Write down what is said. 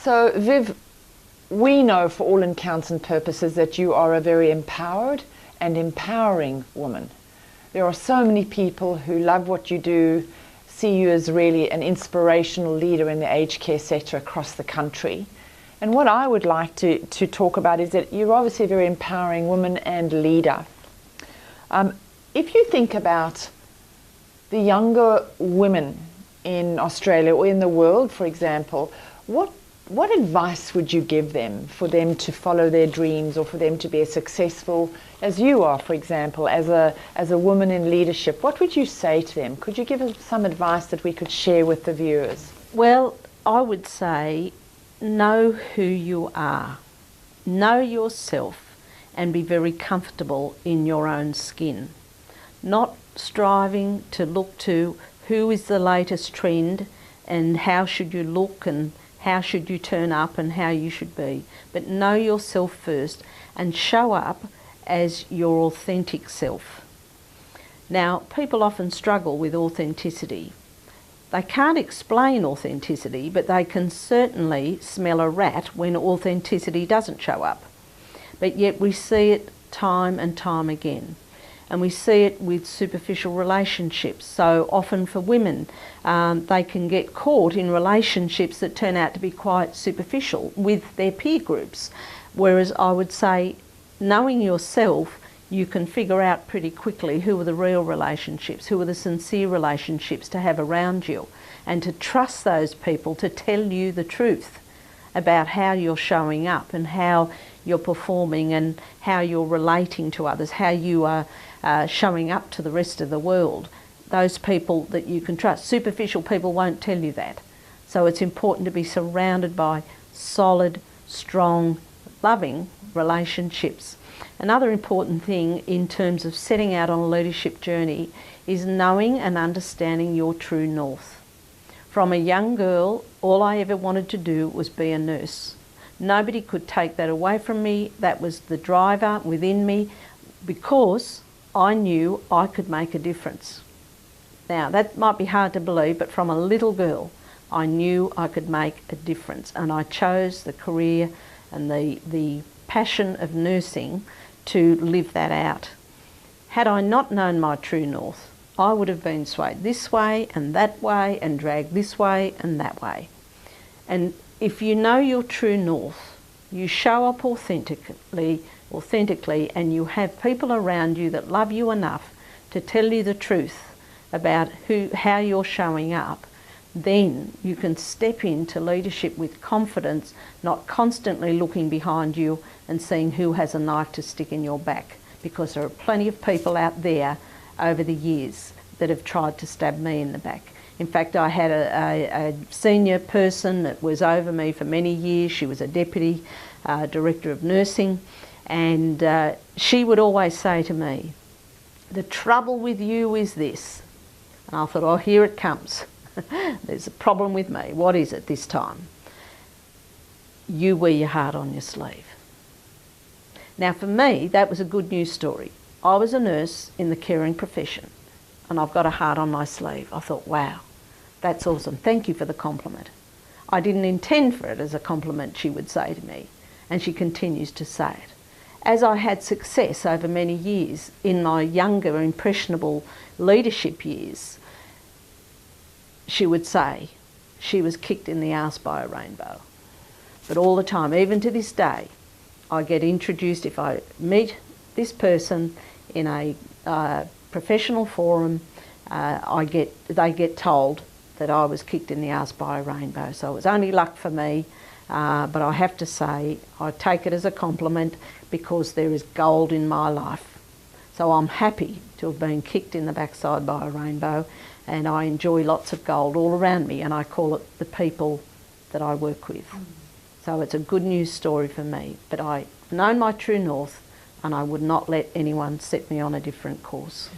So, Viv, we know for all intents and purposes that you are a very empowered and empowering woman. There are so many people who love what you do, see you as really an inspirational leader in the aged care sector across the country. And what I would like to talk about is that you're obviously a very empowering woman and leader. If you think about the younger women in Australia or in the world, for example, what advice would you give them for them to follow their dreams or for them to be as successful as you are, for example, as a woman in leadership? What would you say to them? Could you give us some advice that we could share with the viewers? Well, I would say know who you are, know yourself, and be very comfortable in your own skin. Not striving to look to who is the latest trend and how should you look and how should you turn up and how you should be. But know yourself first and show up as your authentic self. Now, people often struggle with authenticity. They can't explain authenticity, but they can certainly smell a rat when authenticity doesn't show up. But yet we see it time and time again. And we see it with superficial relationships. So often for women, they can get caught in relationships that turn out to be quite superficial with their peer groups. Whereas I would say, knowing yourself, you can figure out pretty quickly who are the real relationships, who are the sincere relationships to have around you, and to trust those people to tell you the truth about how you're showing up and how you're performing and how you're relating to others, how you are showing up to the rest of the world. Those people that you can trust. Superficial people won't tell you that. So it's important to be surrounded by solid, strong, loving relationships. Another important thing in terms of setting out on a leadership journey is knowing and understanding your true north. From a young girl, all I ever wanted to do was be a nurse. Nobody could take that away from me. That was the driver within me, because I knew I could make a difference. Now, that might be hard to believe, but from a little girl, I knew I could make a difference, and I chose the career and the passion of nursing to live that out. Had I not known my true north, I would have been swayed this way and dragged this way and that way. And if you know your true north, you show up authentically, and you have people around you that love you enough to tell you the truth about how you're showing up, then you can step into leadership with confidence, not constantly looking behind you and seeing who has a knife to stick in your back, because there are plenty of people out there over the years that have tried to stab me in the back. In fact, I had a senior person that was over me for many years. She was a deputy director of nursing, and she would always say to me, "The trouble with you is this." And I thought, oh, here it comes. There's a problem with me. What is it this time? You wear your heart on your sleeve. Now, for me, that was a good news story. I was a nurse in the caring profession, and I've got a heart on my sleeve. I thought, wow, that's awesome. Thank you for the compliment. I didn't intend for it as a compliment, she would say to me, and she continues to say it. As I had success over many years in my younger, impressionable leadership years, she would say she was kicked in the arse by a rainbow. But all the time, even to this day, I get introduced, if I meet this person in a professional forum, they get told that I was kicked in the arse by a rainbow. So it was only luck for me, but I have to say I take it as a compliment, because there is gold in my life. So I'm happy to have been kicked in the backside by a rainbow, and I enjoy lots of gold all around me, and I call it the people that I work with. So it's a good news story for me, but I've known my true north, and I would not let anyone set me on a different course.